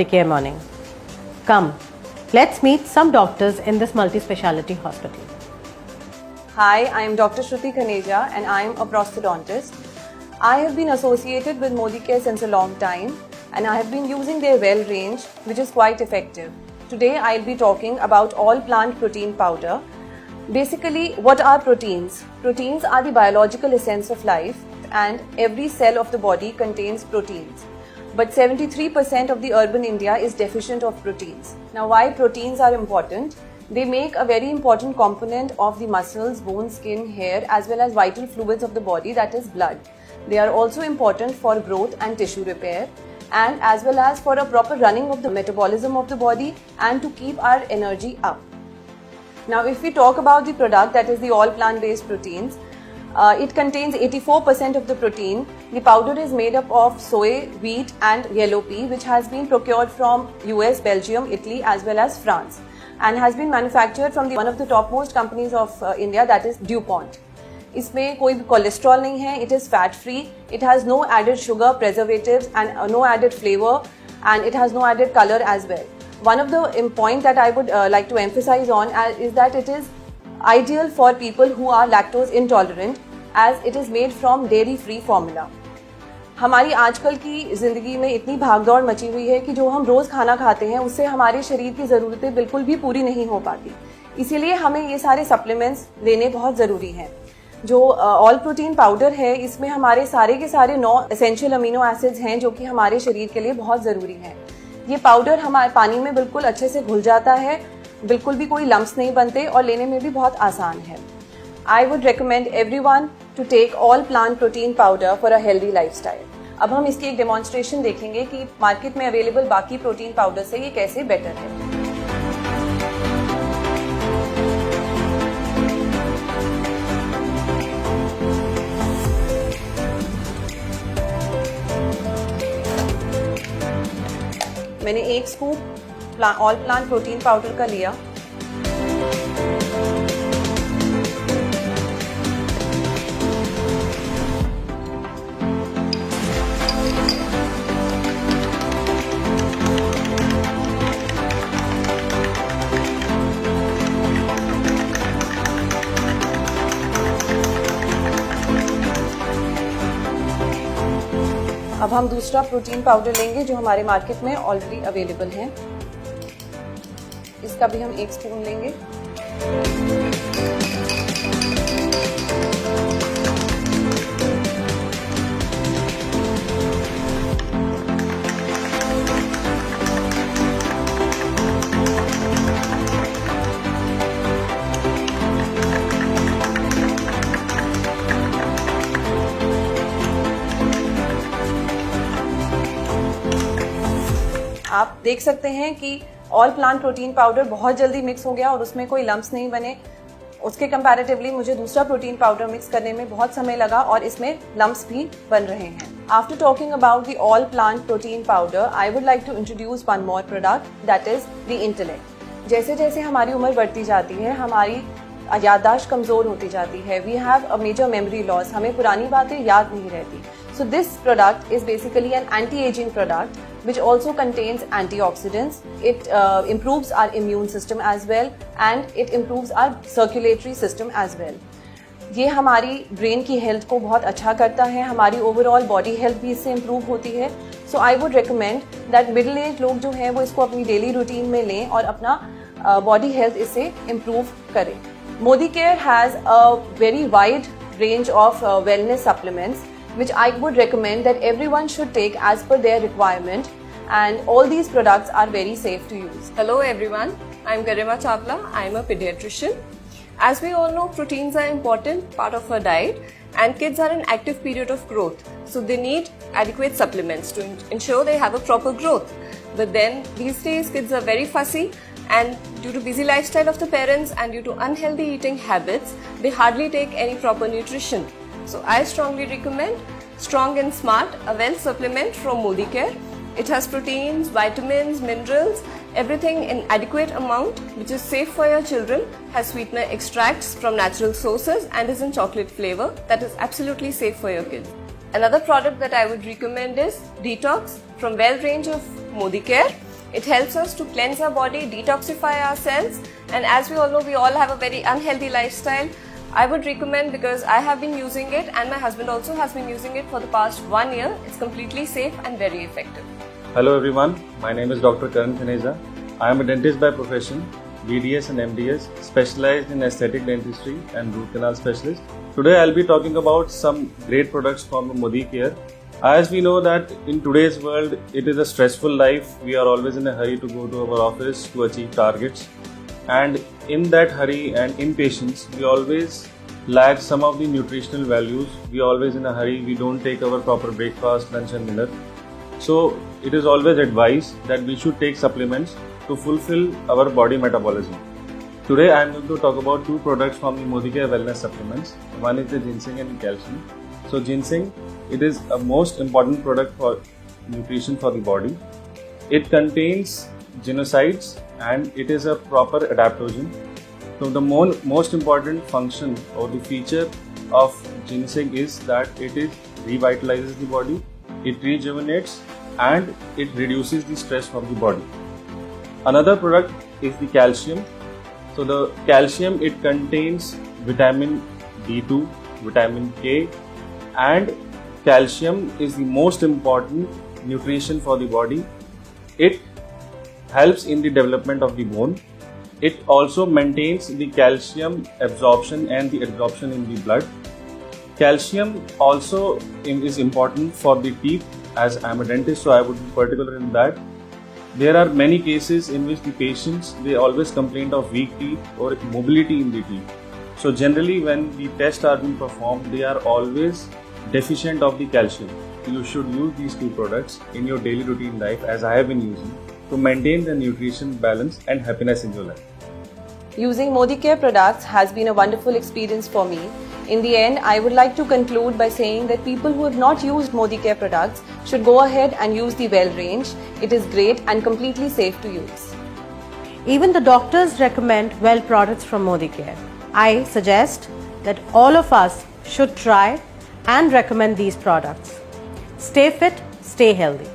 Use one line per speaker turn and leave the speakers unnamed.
Modicare Morning. Come, let's meet some doctors in this multi-speciality hospital.
Hi, I am Dr. Shruti Khaneja and I am a prosthodontist. I have been associated with Modicare since a long time and I have been using their Well range, which is quite effective. Today I'll be talking about all plant protein powder. Basically, what are proteins? Proteins are the biological essence of life and every cell of the body contains proteins. But 73% of the urban India is deficient of proteins. Now, why proteins are important? They make a very important component of the muscles, bones, skin, hair, as well as vital fluids of the body, that is blood. They are also important for growth and tissue repair, and as well as for a proper running of the metabolism of the body and to keep our energy up. Now, if we talk about the product, that is the all plant-based proteins, it contains 84% of the protein. The powder is made up of soy, wheat and yellow pea, which has been procured from US, Belgium, Italy as well as France, and has been manufactured from one of the topmost companies of India, that is DuPont. इसमें कोई भी cholesterol नहीं है. It is fat free. It has no added sugar, preservatives and no added flavor, and it has no added color as well. One of the point that I would like to emphasize on is that it is ideal for people who are lactose intolerant as it is made from dairy free formula. हमारी आजकल की ज़िंदगी में इतनी भागदौड़ मची हुई है कि जो हम रोज़ खाना खाते हैं उससे हमारे शरीर की ज़रूरतें बिल्कुल भी पूरी नहीं हो पाती. इसीलिए हमें ये सारे सप्लीमेंट्स लेने बहुत ज़रूरी हैं. जो ऑल प्रोटीन पाउडर है इसमें हमारे सारे के सारे 9 एसेंशियल अमीनो एसिड्स हैं जो कि हमारे शरीर के लिए बहुत ज़रूरी हैं. ये पाउडर हमारे पानी में बिल्कुल अच्छे से घुल जाता है, बिल्कुल भी कोई लम्प्स नहीं बनते और लेने में भी बहुत आसान है. I would recommend everyone to take all plant protein powder for a healthy lifestyle. अब हम इसकी एक डेमोन्स्ट्रेशन देखेंगे कि मार्केट में अवेलेबल बाकी प्रोटीन पाउडर से ये कैसे बेटर है. मैंने 1 scoop all plant protein powder का लिया. अब हम दूसरा प्रोटीन पाउडर लेंगे जो हमारे मार्केट में ऑलरेडी अवेलेबल है. इसका भी हम 1 स्पून लेंगे. आप देख सकते हैं कि ऑल प्लांट प्रोटीन पाउडर बहुत जल्दी मिक्स हो गया और उसमें कोई लम्प्स नहीं बने. उसके कंपैरेटिवली मुझे दूसरा प्रोटीन पाउडर मिक्स करने में बहुत समय लगा और इसमें लम्प्स भी बन रहे हैं. After talking about the all plant protein powder, I would like to introduce one more product, that is the Intellect. जैसे जैसे हमारी उम्र बढ़ती जाती है हमारी याददाश्त कमज़ोर होती जाती है. We have a major memory loss. हमें पुरानी बातें याद नहीं रहती. So this product is basically an anti-aging product which also contains antioxidants. It improves our immune system as well and it improves our circulatory system as well. ये हमारी brain की health को बहुत अच्छा करता है. हमारी ओवरऑल बॉडी हेल्थ भी इससे इम्प्रूव होती है. So I would recommend that middle age लोग जो हैं वो इसको अपनी डेली रूटीन में लें और अपना बॉडी हेल्थ इससे इम्प्रूव करें. Modicare has a very wide range of wellness supplements which I would recommend that everyone should take as per their requirement, and all these products are very safe to use.
Hello everyone, I am Garima Chawla. I am a pediatrician. As we all know, proteins are an important part of our diet and kids are in active period of growth. So they need adequate supplements to ensure they have a proper growth. But then these days kids are very fussy and due to busy lifestyle of the parents and due to unhealthy eating habits, they hardly take any proper nutrition. So I strongly recommend Strong and Smart, a well supplement from Modicare. It has proteins, vitamins, minerals, everything in adequate amount which is safe for your children, has sweetener extracts from natural sources and is in chocolate flavor that is absolutely safe for your kids. Another product that I would recommend is Detox from Well range of Modicare. It helps us to cleanse our body, detoxify ourselves, and as we all know, we all have a very unhealthy lifestyle. I would recommend, because I have been using it and my husband also has been using it for the past 1 year. It's completely safe and very effective.
Hello everyone, my name is Dr. Karan Khaneja. I am a dentist by profession, BDS and MDS, specialized in aesthetic dentistry and root canal specialist. Today I'll be talking about some great products from Modicare. As we know that in today's world, it is a stressful life. We are always in a hurry to go to our office to achieve targets. And in that hurry and impatience, we always lack some of the nutritional values. We are always in a hurry. We don't take our proper breakfast, lunch and dinner. So it is always advised that we should take supplements to fulfill our body metabolism. Today I am going to talk about two products from the Modicare Wellness Supplements. One is the ginseng and calcium. So ginseng, it is a most important product for nutrition for the body. It contains genocides and it is a proper adaptogen. So the most important function or the feature of ginseng is that it revitalizes the body, it rejuvenates and it reduces the stress from the body. Another product is the calcium. So the calcium, it contains vitamin D2, vitamin K, and calcium is the most important nutrition for the body. It helps in the development of the bone. It also maintains the calcium absorption and the absorption in the blood. Calcium also is important for the teeth. As I am a dentist, so I would be particular in that. There are many cases in which the patients, they always complain of weak teeth or mobility in the teeth. So generally when the tests are being performed, they are always deficient of the calcium. You should use these two products in your daily routine life, as I have been using, to maintain the nutrition balance and happiness in your life.
Using Modicare products has been a wonderful experience for me. In the end, I would like to conclude by saying that people who have not used Modicare products should go ahead and use the Well range. It is great and completely safe to use.
Even the doctors recommend Well products from Modicare. I suggest that all of us should try and recommend these products. Stay fit, stay healthy.